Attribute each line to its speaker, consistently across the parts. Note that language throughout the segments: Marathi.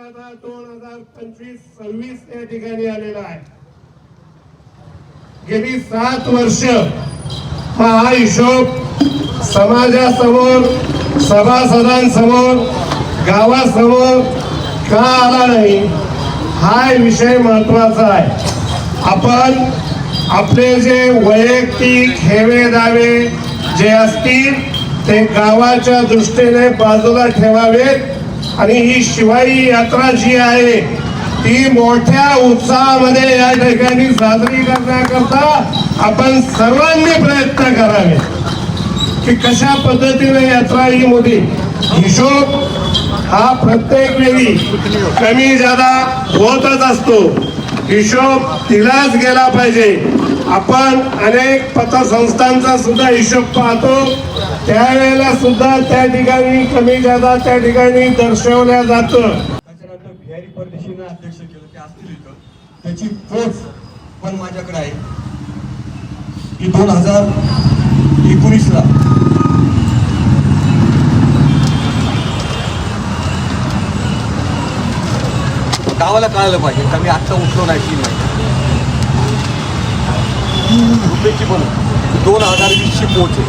Speaker 1: आता 2025-26 या ठिकाणी आलेला आहे. गेली 7 वर्ष हा हिशोब समाजासमोर, सभासदांसमोर, गावासमोर का आला नाही हा विषय महत्वाचा आहे. आपण आपले जे वैयक्तिक हेवे दावे जे असतील ते गावाच्या दृष्टीने बाजूला ठेवावेत आणि ही शिवाई यात्रा जी आहे ती मोठ्या उत्साहामध्ये या ठिकाणी साजरी करण्याकरता आपण सर्वांनी प्रयत्न करावे की कशा पद्धतीने यात्रा ही मोठी. हिशोब हा प्रत्येक वेळी कमी जादा होतच असतो. हिशोब दिलाच गेला पाहिजे. आपण अनेक पतसंस्थांचा सुद्धा हिशोब पाहतो, त्यावेळेला सुद्धा त्या ठिकाणी कमी जादा त्या ठिकाणी दर्शवल्या जातं.
Speaker 2: त्याच्यानंतर बिहारी परदेशीने अध्यक्ष केलं ते असतील इथं. त्याची पोच पण माझ्याकडे आहे की 2019ला गावाला कळालं पाहिजे का मी आत्ता उठलो नाही की नाही. रुपयाची पण 2020ची पोच आहे.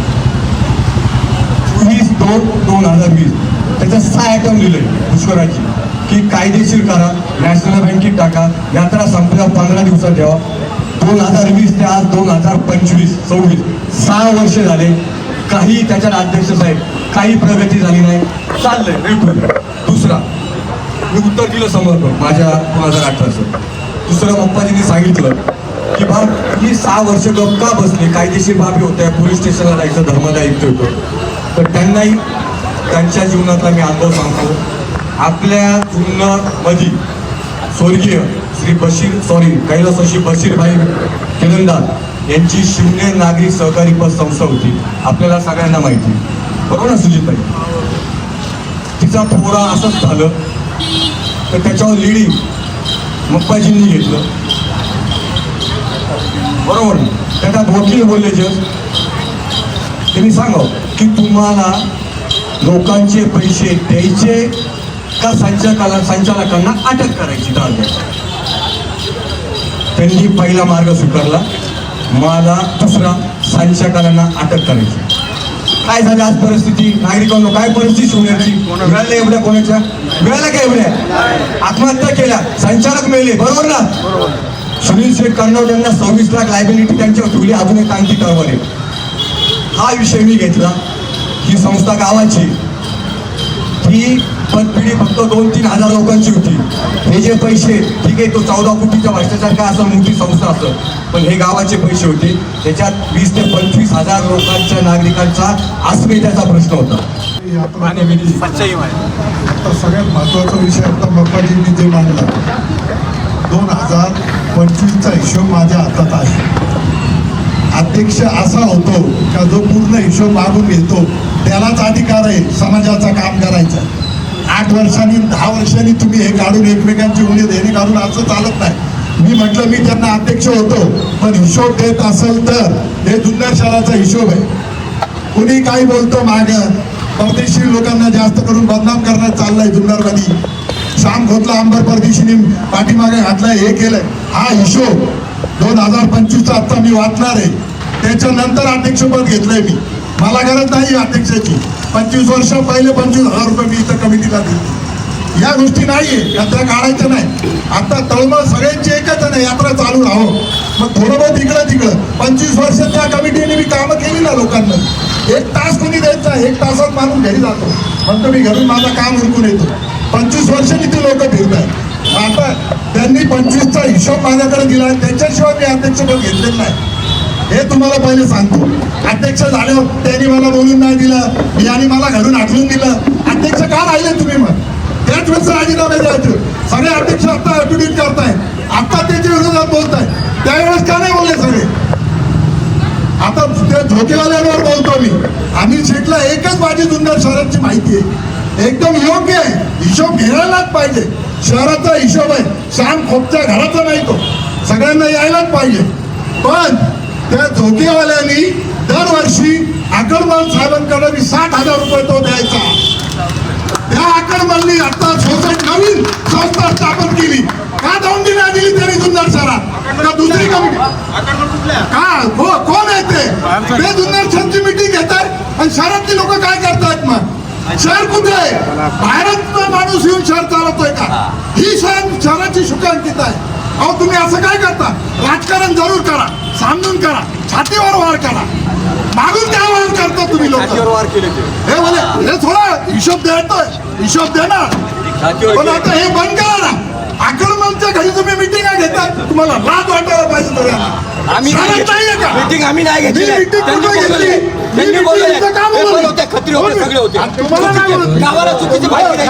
Speaker 2: 24/2/2020 त्याच्यात 6 आयटम लिहिले पुष्कराची की कायदेशीर करा, नॅशनल बँकेत टाका, यात्रा संपल्यावर 15 दिवसात ठेवा. 2020 ते आज 2025-26 6 वर्ष झाले. काही त्याच्यात अध्यक्ष साहेब काही प्रगती झाली नाही. चाललंय बिलकुल. दुसरा मी उत्तर दिलं समोर माझ्या 2018चं. दुसरं पप्पाजींनी सांगितलं की बा मी 6 वर्ष गप का बसले, कायदेशीर बाबी होत्या, पोलीस स्टेशनला जायचं, धर्मदायित्व होतं. तर त्यांनाही त्यांच्या जीवनातला मी अनुभव सांगतो. आपल्या जुन्नरमध्ये स्वर्गीय श्री कैलासवासी बशीरभाई किरंदार यांची शिवनेर नागरी सहकारी पतसंस्था होती. आपल्याला सगळ्यांना माहिती, बरोबर ना सुजितभाई. तिचा थोडा असंच झालं तर त्याच्यावर लिडिंग मप्पाजींनी घेतलं, बरोबर. त्याच्यात वकील बोलले जज त्यांनी सांगावं की तुम्हाला लोकांचे पैसे द्यायचे का संचालकांना अटक करायची. त्यांनी पहिला मार्ग स्वीकारला, मला दुसरा संचालकांना अटक करायची. काय झालं आज परिस्थिती नागरिकांना, काय परिस्थिती शिवण्याची. मिळाल्या एवढ्या कोणाच्या मिळाल्या का एवढ्या आत्महत्या केल्या, संचालक मेले, बरोबर ना. सुनील शेठ कर्णवट यांना 26 लाख लायबिलिटी त्यांच्यावर ठेवली. अजून एक आणखी तळवर आहे. हा विषय मी घेतला. ही संस्था गावाची, ही पतपिढी फक्त 2-3 हजार लोकांची होती. हे जे पैसे ठीक आहे तो 14 कोटीच्या भ्रष्टाचार असं मोठी संस्था असं, पण हे गावाचे पैसे होते. त्याच्यात 20 ते 25 हजार लोकांच्या नागरिकांचा अस्मितेचा प्रश्न होता.
Speaker 3: आता सगळ्यात महत्वाचा विषय आता बाप्पाजींनी जे मांडला 2025चा हिशोब माझ्या हातात आहे. अध्यक्ष असा होतो का जो पूर्ण हिशोब मागून येतो त्यालाच अधिकार आहे समाजाचा काम करायचा. 8 वर्षांनी 10 वर्षांनी तुम्ही हे काढून एकमेकांची उडी देणे काढून असं चालत नाही. मी म्हटलं मी त्यांना अध्यक्ष होतो, पण हिशोब देत असेल तर हे जुन्नर शहराचा हिशोब आहे. कुणी काही बोलतो माग परदेशी लोकांना जास्त करून बदनाम करण्यात चाललाय. जुन्नरमध्ये श्याम खोतला अंबर परदेशीने पाठीमागे घातलाय, हे केलंय. हा हिशोब 2025चा आता मी वाचणार आहे. त्याच्यानंतर अध्यक्षपद घेतलंय मी. मला गरज नाही अध्यक्षाची. 25 वर्ष पहिले 25,000 रुपये मी इथं कमिटीला दिले. या गोष्टी नाहीये यात्रा काढायच्या नाही. आता तळमळ सगळ्यांची एकच नाही, यात्रा चालू राहो. मग थोडं बहुत इकडं तिकडं 25 वर्ष त्या कमिटीने मी कामं केली ना लोकांना. 1 तास कोणी द्यायचा, 1 तासात माणूस घरी जातो, म्हणतो मी घरून माझं काम उरकून येतो. 25 वर्षांनी ती लोक फिरतायत. आता त्यांनी 25चा हिशोब माझ्याकडे दिला, त्याच्याशिवाय मी अध्यक्षपद घेतलेलं नाही. हे तुम्हाला पहिले सांगतो. अध्यक्ष झाल्यावर त्यांनी मला बोलून नाही दिलं, मी आणि मला घरून आठवून दिलं. अध्यक्ष का राहिले तुम्ही? मग त्याच वेळेस राजीनामे द्यायचे. सगळे अध्यक्ष आता ऍटिट्यूड करताय, आता त्याच्या विरोधात बोलताय. त्यावेळेस का नाही बोलले सगळे? आता त्या झोकेवाल्यांवर बोलतो मी. आम्ही शेठला एकच माझी जुन्नर शहराची माहिती आहे, एकदम योग्य आहे. हिशोब घ्यायलाच पाहिजे. शहराचा हिशोब आहे, श्याम खोपच्या घराचा नाही तो. सगळ्यांना यायलाच पाहिजे. पण त्या झोकेवाल्यांनी दरवर्षी अग्रवाल साहेबांकडे 60,000 रुपये तो द्यायचा. त्या आकडेवारी आता सोसायटी नवीन संस्था स्थापन केली का दौंडी नाही दिली त्यांनी जुन्नर शहरात का दुसरी कमिटी का कोण आहे ते जुन्नर शहराची मीटिंग घेतात आणि शहरातली लोक काय करतायत मग शहर कुठे आहे बाहेरच माणूस येऊन शहर चालवतोय का ही शहराची शुकांकित आहे अहो तुम्ही असं काय करता राजकारण जरूर करा समजून करा छातीवर वार करा मागून काय वार करता तुम्ही लोक हे बोले हे थोडा हिशोब देतोय हिशोब देणार पण आता हे बंद करा ना आक्रमणच्या घरी तुम्ही मिटिंग घेताय तुम्हाला लाज वाटायला पाहिजे थोड्या
Speaker 4: आम्ही नाही घेतली त्यांनी बोलले होते खत्री होते सगळे होते गावाला चुकीची माहिती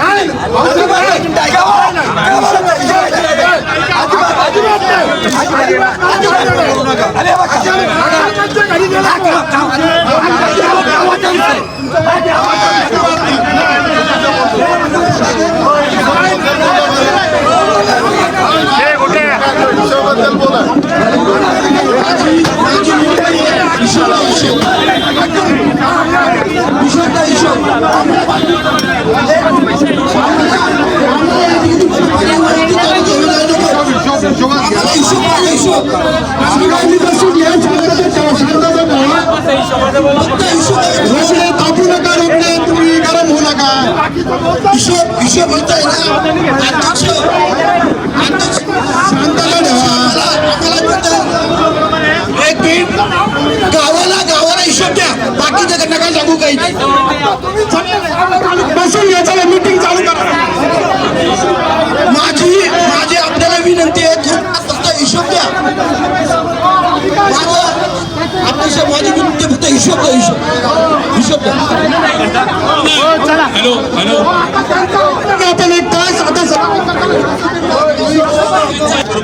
Speaker 3: तुम्ही गरम होऊ नका हिशोब होत आहे गावाला हिशोब द्या बाकीच्या नका सांगू काही बसून याचा मीटिंग चालू करा माझी आपल्याला विनंती आहे फक्त हिशोब द्या माझी विनंती फक्त हिशोब द्या हिशोब द्या हॅलो आपण एक तास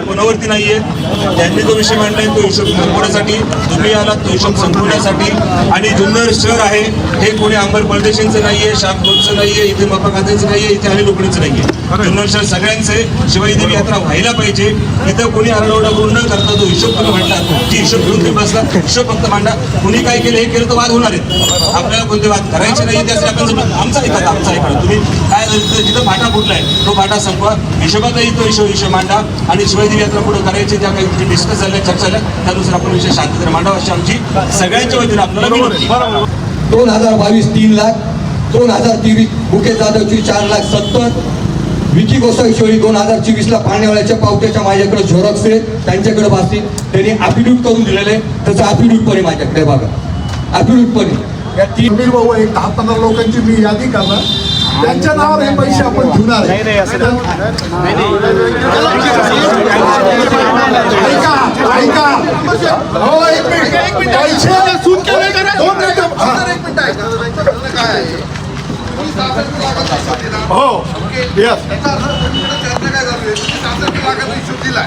Speaker 5: पुनरावृत्ती नाहीये त्यांनी जो विषय मांडलाय तो हिशोब संपवण्यासाठी तुम्ही आलात तो हिशोब संपवण्यासाठी आणि जुन्नर शहर आहे हे कोणी अंबर परदेशींचं नाहीये शाखोचं नाहीये इथे मपा खात्याचं नाहीये इथे आले लोकणीचं नाहीये जुन्नर शहर सगळ्यांचे शिवाई देवी यात्रा व्हायला पाहिजे इथं कोणी आरडाओरडा करून न करता तो हिशोब तुम्ही मांडला जी हिशोब घेऊन तुम्ही बसला हिशोब फक्त मांडा कुणी काय केलं हे केलं तर वाद होणार आहेत आपल्याला कोणते वाद करायचे नाही त्यासाठी आपण आमचा ऐका तुम्ही काय जिथं फाटा फुटलाय तो फाटा संपवा हिशोबातही तो हिशोब मांडा आणि शिवाई देवी यात्रा पुढे करायची ज्या काही डिस्कस झाल्या चर्चा झाल्या त्यानुसार आपण विषय शांततेने मांडावा अशी आमची सगळ्यांच्या वतीने आपल्याला विनंती
Speaker 2: 2022 3 लाख 2023 मुकेश जाधवची 4,70,000 विकी गोसावी 2024ला पाण्यावाल्याच्या पावत्याच्या माझ्याकडे झेरॉक्स आहे त्यांच्याकडे बासतील त्यांनी ॲफिड्यूट करून दिलेले त्याचं ॲफिड्यूट पण माझ्याकडे बघा ॲफिड्यूट पण
Speaker 3: या 3 भाऊ एक 10-15 लोकांची मी यादी करणार त्यांच्या नावावर हे पैसे आपण घेणार ऐका हो एक मिनिट पैसे सून केले दोन हो यस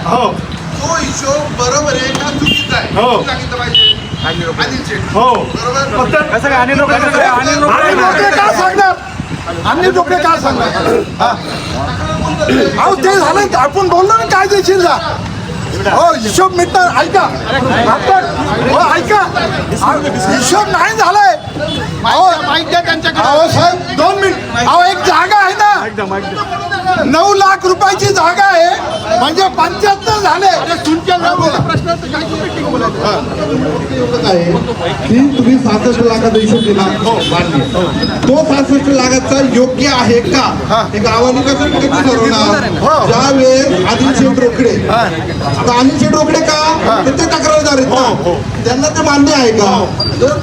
Speaker 3: हो
Speaker 6: तो हिशोब बरोबर आहे का चुकीचा आहे
Speaker 3: हो
Speaker 6: सांगितलं पाहिजे
Speaker 3: हो अन्य लोक काय सांगणार अहो ते झालं आपण बोललो ना काय देशील जा हो हिशोब मिटणार ऐका हो ऐका हिशोब नाही झालाय अहो साहेब 2 मिनिट अहो एक जागा आहे ना 9 लाख रुपयाची जागा आहे म्हणजे 75 झाले
Speaker 1: तुम्ही 66 लाखाचा हिशोब दिला तो 66 लाखाचा योग्य आहे का हे गावाने कसं ठरवणार ज्या वेळेस आदिल शेठ रोकडे अनिल शेठ रोकडे का तर ते तक्रारदार आहेत त्यांना ते मान्य आहे का जर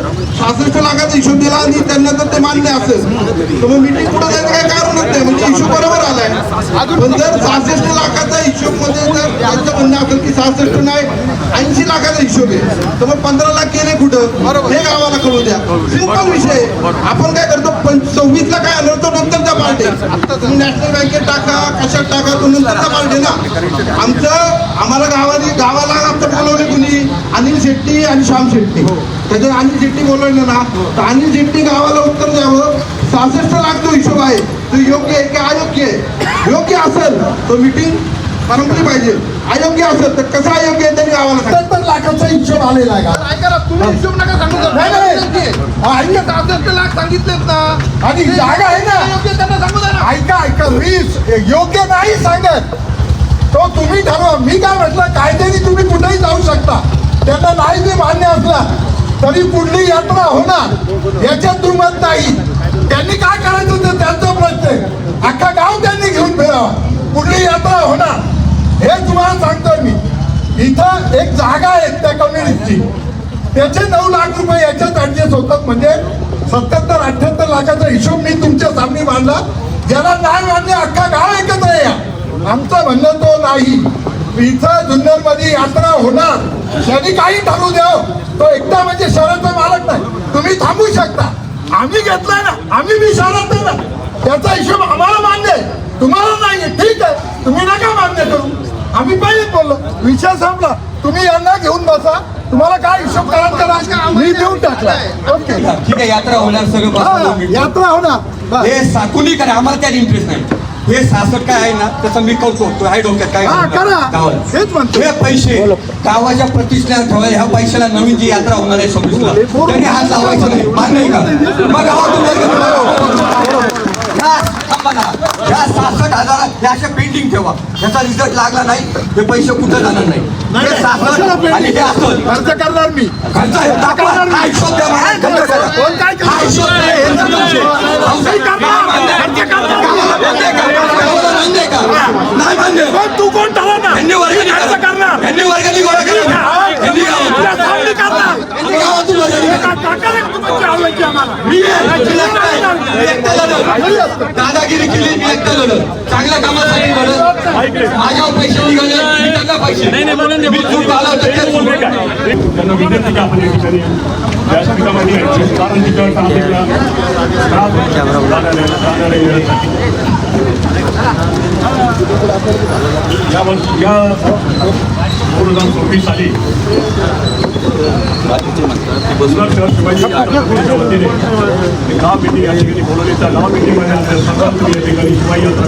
Speaker 1: 66 लाखाचा हिशोब दिला आणि त्यांना जर ते मान्य असेल तर मग मीटिंग पुढे जायचं काही कारणच नाही म्हणजे हिशोब बरोबर आलाय पण जर 66 लाखाचा हिशोब मध्ये जर त्यांचं म्हणणं असेल की 66 नाही 80 लाखाचा हिशोब आहे तर मग 15 लाख केले कुठं हे गावाला कळू द्या सिंपल विषय आपण काय करतो 26 ला काय आलं तो नंतरचा पार्ट आहे तुम्ही नॅशनल बँकेत टाका कशात टाका तो नंतरचा पार्ट आहे ना आम्हाला गावाला आमचं बोलवले कुणी अनिल शेट्टी आणि श्याम शेट्टी त्याच्यात अनिल शेट्टी बोलवलं ना तर अनिल शेट्टी गावाला उत्तर द्यावं 66 लाख जो हिशोब आहे तो योग्य आहे की अयोग्य आहे योग्य असेल तो मीटिंग परंपरी पाहिजे अयोग्य असेल तर कसं अयोग्य आहे त्यांनी गावाला सांगा.
Speaker 3: 77 लाखाचा हिशोब आलेला आहे का?
Speaker 6: ऐका ना, तुम्ही हिशोब नका सांगू का?
Speaker 3: नाही, नाही. हा, ऐका.
Speaker 6: 67 लाख सांगितलेत ना.
Speaker 3: आणि जागा आहे ना.
Speaker 6: योग्य त्यांना सांगू द्या ना.
Speaker 3: ऐका मी योग्य नाही सांगत, तो तुम्ही ठरवा. मी काय म्हटलं, कायद्याने तुम्ही कुठेही जाऊ शकता. त्यांना नाही ते मान्य असला तरी पुढली यात्रा होणार याच्यात दुमत नाही. त्यांनी काय करायचं ते त्यांचा प्रश्न आहे. अख्खा गाव त्यांनी घेऊन फिरावा, पुढली यात्रा होणार हे तुम्हाला सांगतोय मी. इथं एक जागा आहे त्या कम्युनिटीची, त्याचे 9 लाख रुपये याच्यात ऍडजस्ट होतात. म्हणजे 77-78 लाखाचा हिशोब मी तुमच्या सामने मांडला. ज्याला नाही मान्य अख्खा गाव एकत्र या. आमचं म्हणणं तो नाही. इथं जुन्नर मध्ये यात्रा होणार, त्यांनी काही ठरवू द्या. तो एकटा म्हणजे शहराचा मालक नाही. तुम्ही थांबू शकता. आम्ही घेतलाय ना, आम्ही बी शहरात आहे ना. त्याचा हिशोब आम्हाला मान्य आहे, तुम्हाला नाही. ठीक आहे, तुम्ही नका मान्य करू. आम्ही पहिलेच बोललो, विषय संपला. तुम्ही यांना घेऊन बसा, तुम्हाला काय हिशोब करा मी देऊन टाकला. ओके,
Speaker 4: ठीक आहे, यात्रा होणार सगळं बसून घेऊ.
Speaker 3: यात्रा होणार.
Speaker 4: हे साकुनी करा, आम्हाला त्यात इंटरेस्ट नाही. हे 66 काय आहे ना तसं मी करतो. तो आहे डोक्यात काय
Speaker 3: हा, करा.
Speaker 4: गावाला.
Speaker 3: हेच म्हणतो.
Speaker 4: हे पैसे गावाच्या प्रतिष्ठेला ठेवायला, ह्या पैशाला नवीन जी यात्रा होणार आहे 26ला त्यांनी हात लावायचा नाही. मान्य आहे का? मग गावातून या 66,000 या अशा पेंडिंग ठेवा. ह्याचा रिझल्ट लागला नाही, हे पैसे कुठं जाणार नाही. हे 66 आणि हे असं
Speaker 3: खर्च करणार मी.
Speaker 4: खर्च आहे. दाखवा. हा हिशोब द्या मला. खर्च करा.
Speaker 3: कोण काय करणार?
Speaker 4: हा हिशोब द्या. हे नाही मान्य.
Speaker 3: तू कोण ठरवणार?
Speaker 4: ह्यांनी वर्गणी
Speaker 3: खर्च करणार.
Speaker 4: ह्यांनी वर्गणी गोळा करा. ह्यांनी
Speaker 3: तुझ्या सामने करणार.
Speaker 4: गावातून वर्गणी करा. मी एकटा लढत. दादागिरी केली, मी एकटा लढत. चांगल्या कामासाठी लढत. माझ्यावर पैसे निघाले, मी त्यांना पैसे. मी चूक आला तर ते चूक.
Speaker 7: त्यांना विनंती की आपण या ठिकाणी व्यासपीठामध्ये यायची. कारण तिच्यावर ट्राफिकला त्रास होतो. जाणाऱ्या येण्यासाठी. यावर्षी या 2024 साली जुन्नर शहर शिवाजी महाराजांच्या वतीने गाव मिटिंग या ठिकाणी बोलवली. त्या गाव मिटिंगमध्ये सर्वात या ठिकाणी शिवाई यात्रा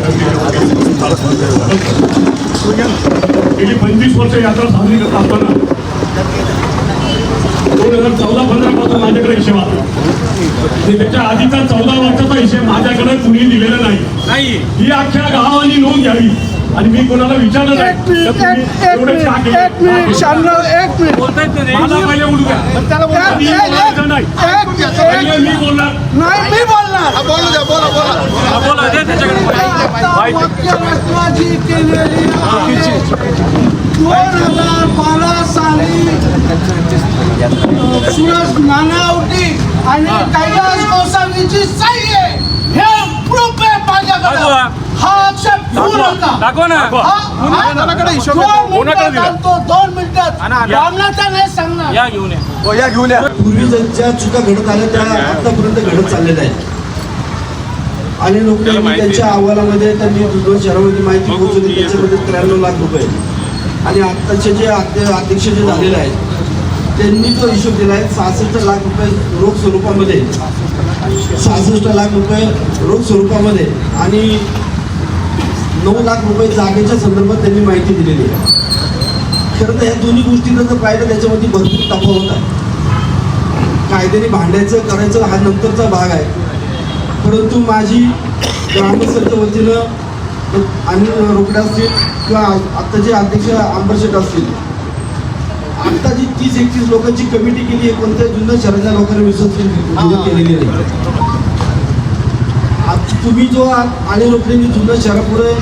Speaker 7: गेली 25 वर्ष यात्रा साजरी करत असताना 2014-15 पासून माझ्याकडे हिशेब आला. त्याच्या आधीचा 14 वर्षाचा हिशेब माझ्याकडे कुणी दिलेला नाही. ही अख्ख्या गावाने नोंद घ्यावी. आणि मी कोणाला विचारलं नाही. मला पहिले उडू द्या. मी बोलणार
Speaker 3: नाही, मी बोलणार.
Speaker 6: हा, बोलू द्या, बोला
Speaker 3: मुख्यमंत्र्यांची केलेली 2012 साली सुरज नानावटी आणि कैलास गोसावीची सही आहे. हे प्रूफ आहे माझ्याकडे. हा आक्षेप घेऊ नका.
Speaker 7: दाखवा ना.
Speaker 3: दोन मिनिटात रामनाथा नाही सांगणार.
Speaker 7: या घेऊन या.
Speaker 4: या घेऊन या.
Speaker 8: पूर्वी ज्या चुका घडत आल्या त्या आतापर्यंत घडत चाललेल्या आहेत. आणि लोकांनी त्यांच्या अहवालामध्ये त्यांनी जुन्नर शहरामध्ये माहिती पोहोचवली. त्याच्यामध्ये 93 लाख रुपये. आणि आत्ताचे जे अध्यक्ष जे झालेले आहेत त्यांनी तो हिशोब दिला आहे. 66 लाख रुपये रोख स्वरूपामध्ये, 66 लाख रुपये रोख स्वरूपामध्ये आणि 9 लाख रुपये जागेच्या संदर्भात त्यांनी माहिती दिलेली आहे. खरं तर ह्या दोन्ही गोष्टींचा जर पाहिलं त्याच्यामध्ये भरपूर तफावत आहे. कायद्याने भांडायचं करायचं हा नंतरचा भाग आहे. परंतु माझी ग्रामस्थांच्या वतीनं आणि रोकडे असतील किंवा आत्ताचे अध्यक्ष अंबरशेठ असतील, आत्ता जी 30-31 लोकांची कमिटी केली आहे कोणत्या जुन्नर शहराच्या लोकांनी विश्वास केलेली नाही. आता तुम्ही जो आणि रोकड्यांनी जुन्नर शहरापुढे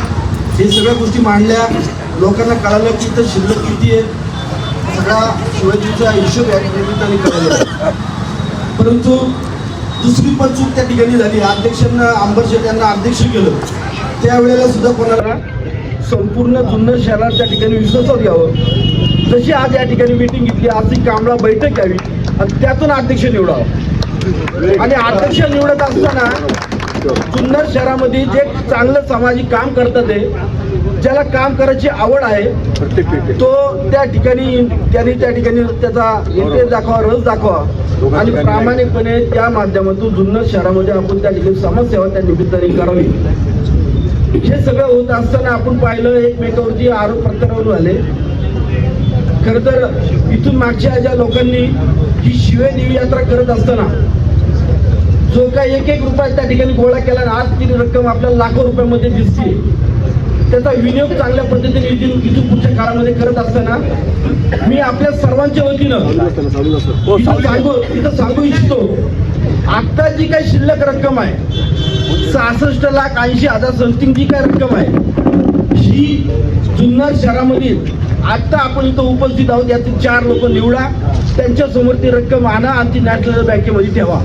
Speaker 8: हे सगळ्या गोष्टी मांडल्या, लोकांना कळालं की इथं शिल्लक किती आहे, सगळा शिवाजीचा हिशोब या निमित्ताने कळाला. परंतु दुसरी पण चूक त्या ठिकाणी झाली. अध्यक्षांना अंबरशेठ यांना अध्यक्ष केलं त्यावेळेला सुद्धा कोणाला संपूर्ण जुन्नर शहरात त्या ठिकाणी विश्वासात घ्यावं. जशी आज या ठिकाणी मीटिंग घेतली, आज ती कामला बैठक घ्यावी आणि त्यातून अध्यक्ष निवडावं. आणि अध्यक्ष निवडत असताना जुन्नर शहरामध्ये जे चांगलं सामाजिक काम करतात आहे, ज्याला काम करायची आवड आहे, तो त्या ठिकाणी त्यांनी त्या ठिकाणी त्याचा इंटरेस्ट दाखवा, रस दाखवा आणि प्रामाणिकपणे त्या माध्यमातून जुन्नर शहरामध्ये आपण त्या ठिकाणी समाजसेवा त्या निमित्ताने करावी. हे सगळं होत असताना आपण पाहिलं एकमेकावरती आरोप प्रत्यारोप झाले. खर तर इथून मागच्या ज्या लोकांनी ही शिवदेवी यात्रा करत असताना जो काही एक रुपया त्या ठिकाणी गोळा केला आणि आज ती रक्कम आपल्याला लाखो रुपयामध्ये दिसते, त्याचा विनियोग चांगल्या पद्धतीने इथून पुढच्या काळामध्ये करत असताना मी आपल्या सर्वांच्या वतीनं इथं सांगू इच्छितो, आता जी काही शिल्लक रक्कम आहे 66,80,000 समथिंग जी काही रक्कम आहे ही जुन्नर शहरामधील आता आपण इथं उपस्थित आहोत यातील 4 लोक निवडा, त्यांच्या समोर ती रक्कम आणा आणि ती नॅशनल बँकेमध्ये ठेवा.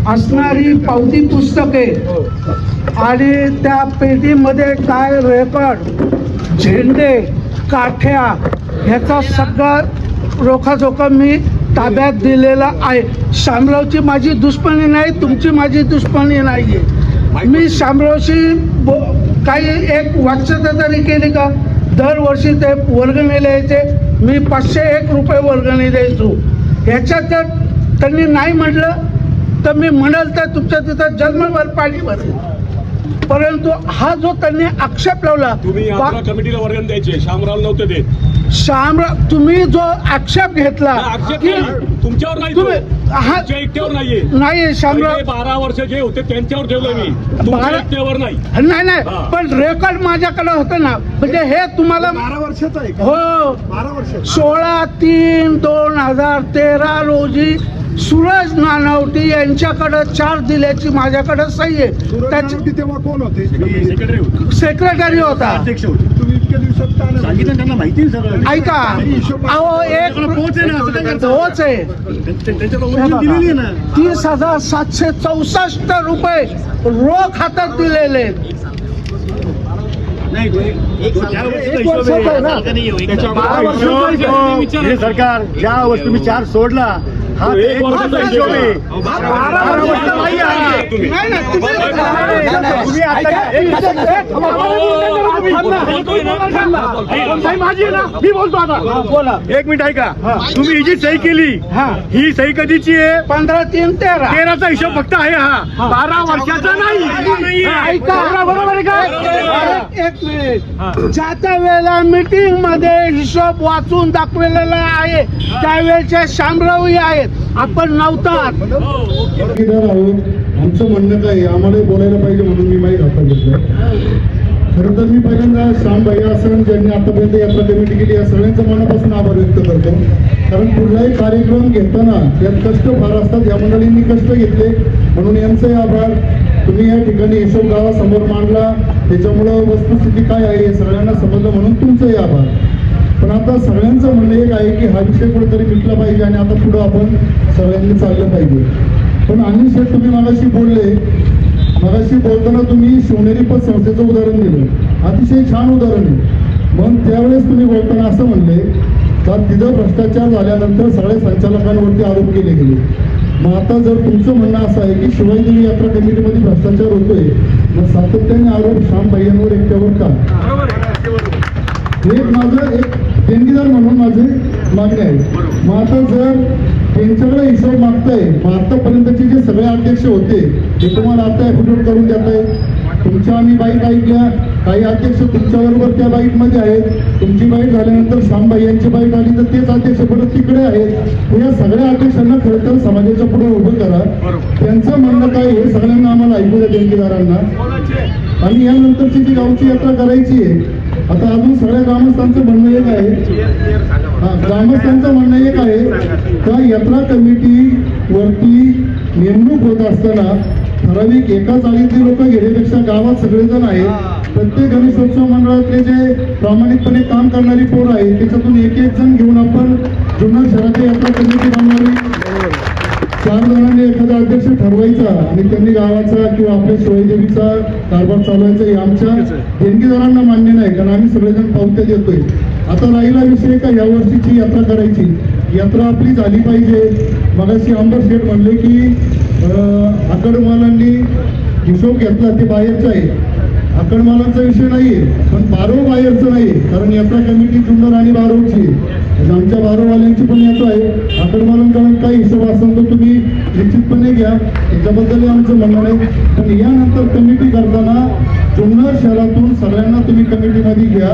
Speaker 9: असणारी पावती पुस्तके आणि त्या पेटीमध्ये काय रेकॉर्ड, झेंडे, काठ्या ह्याचा सगळा रोखाजोखा मी ताब्यात दिलेला आहे. शामरावची माझी दुश्मनी नाही, तुमची माझी दुश्मनी नाही आहे. मी शामरावशी काही एक वाच्यता तरी केली का? दरवर्षी ते वर्गणी द्यायचे, मी 501 रुपये वर्गणी द्यायचो. ह्याच्यात जर त्यांनी नाही म्हटलं तर मी म्हणाल तर तुमच्या तिथं जन्मभर पाणी भरेल. परंतु हा जो त्यांनी आक्षेप लावला,
Speaker 7: तुम्ही कमिटीला वर्गण द्यायचे, शामराव नव्हते ते.
Speaker 9: शामराव तुम्ही जो आक्षेप घेतला की
Speaker 7: तुमच्यावर नाही,
Speaker 9: तुम्ही हा
Speaker 7: एकट्यावर नाहीये.
Speaker 9: नाही शामराव
Speaker 7: 12 वर्ष जे होते त्यांच्यावर ठेवलं मी, तुमच्या एकट्यावर नाही.
Speaker 9: नाही पण रेकॉर्ड माझ्याकडे होतं ना, म्हणजे हे तुम्हाला
Speaker 3: 12 वर्षाचा आहे का?
Speaker 9: हो
Speaker 3: 12 वर्ष
Speaker 9: 16/3/2013 रोजी सूरज नानवटी यांच्याकडे 4 दिल्याची माझ्याकडे सही आहे. त्याची
Speaker 3: तेव्हा कोण होते?
Speaker 9: सेक्रेटरी होता.
Speaker 3: तुम्ही इतक्या दिवसात का नाही सांगितलं? त्यांना माहिती सगळं.
Speaker 9: ऐका अहो एक पोच आहे 30,764 रुपये रोख हातात दिलेले.
Speaker 3: सरकार ज्या वस्तू मी 4 सोडला हा
Speaker 7: एक वर्षाचा हिशोब आहे.
Speaker 9: मी बोलतो आता. बोला.
Speaker 3: 1 मिनिट ऐका, तुम्ही ही जी सही केली ही सही कधीची आहे?
Speaker 9: 15/3/13.
Speaker 3: 13चा हिशोब फक्त आहे हा, 12 वर्षाचा नाही.
Speaker 9: ऐका बरोबर आहे का? एक मिनिट. ज्या त्या वेळेला मीटिंग मध्ये हिशोब वाचून दाखवलेला आहे, त्यावेळेचे शामरावही आहेत, आपण नव्हतात.
Speaker 1: आमचं म्हणणं काय, आम्हाला बोलायला पाहिजे म्हणून मी माहीत हातात घेतलं. खरं तर मी पहिल्यांदा श्यामभाई आसन ज्यांनी आतापर्यंत यात्रा कमिटी केली या सगळ्यांचा मनापासून आभार व्यक्त करतो. कारण कुठलाही कार्यक्रम घेताना त्यात कष्ट फार असतात, या मंडळींनी कष्ट घेतले म्हणून यांचंही आभार. तुम्ही या ठिकाणी हिशोब गावासमोर मांडला, त्याच्यामुळं वस्तुस्थिती काय आहे हे सगळ्यांना समजलं म्हणून तुमचंही आभार. पण आता सगळ्यांचं म्हणणं एक आहे की हा विषय कुठेतरी मिटला पाहिजे आणि आता पुढं आपण सगळ्यांनी चाललं पाहिजे. पण अनिल शेठ तुम्ही मगाशी बोलताना तुम्ही शिवनेरी पतसंस्थेचं उदाहरण दिलं, अतिशय छान उदाहरण आहे. मग त्यावेळेस तुम्ही बोलताना असं म्हणले का तिथं भ्रष्टाचार झाल्यानंतर सगळ्या संचालकांवरती आरोप केले गेले. मग आता जर तुमचं म्हणणं असं आहे की शिवाजीदेवी यात्रा कमिटीमध्ये भ्रष्टाचार होतोय, मग सातत्याने आरोप श्यामभाईंवर एकट्यावर का? हे माझं एक देणगीदार म्हणून माझी मागणी आहे. मग आता जर त्यांच्याकडे हिशोब मागताय, मग आतापर्यंतचे जे सगळे अध्यक्ष होते ते तुम्हाला आता एफिडेव्हिट करून देत आहे. तुमच्या आम्ही बाईट ऐकल्या, काही अध्यक्ष तुमच्याबरोबर त्या बाईटमध्ये आहेत. तुमची बाईट झाल्यानंतर श्यामभाई यांची बाईट आली तर तेच अध्यक्ष परत तिकडे आहेत. या सगळ्या अध्यक्षांना खरं तर समाजाच्या पुढे उभं करा. त्यांचं म्हणणं काय हे सगळ्यांना आम्हाला ऐकू द्या देणगीदारांना. आणि यानंतरची जी गावची यात्रा करायची आहे, आता अजून सगळ्या ग्रामस्थांचं म्हणणं एक आहे, ग्रामस्थांचं म्हणणं एक आहे का यात्रा कमिटी वरती नेमणूक होत असताना ठराविक एका चाळीतली लोक घेण्यापेक्षा गावात सगळेजण आहेत. प्रत्येक गणेशोत्सव मंडळातले जे प्रामाणिकपणे काम करणारी पोर आहे त्याच्यातून एक जण घेऊन आपण जुन्नर शहराची यात्रा कमिटी बनवावी. 4 जणांनी एखादा अध्यक्ष ठरवायचा आणि त्यांनी गावाचा किंवा आपल्या शिवाजीदेवीचा कारभार चालवायचा. हे आमच्या देणगीदारांना मान्य नाही, कारण आम्ही सगळेजण पावत्या देतोय. आता राहिला विषय का या वर्षीची यात्रा करायची, यात्रा आपली झाली पाहिजे. मगाशी अंबर शेठ म्हणले की आकडमालांनी हिशोब घेतला ते बाहेरचं आहे. आकडमालांचा विषय नाहीये, पण बारो बाहेरचं नाहीये, कारण यात्रा कमिटी जुन्नर आणि बारोची आमच्या बारोवाले
Speaker 3: आकडवाल्यांची पण येतो आहे. आकडवाल्यांकडून काही हिशोब असेल तर तुम्ही निश्चितपणे घ्या, त्याच्याबद्दलही आमचं म्हणणं नाही. पण यानंतर कमिटी करताना जुन्नर शहरातून सगळ्यांना तुम्ही कमिटीमध्ये घ्या.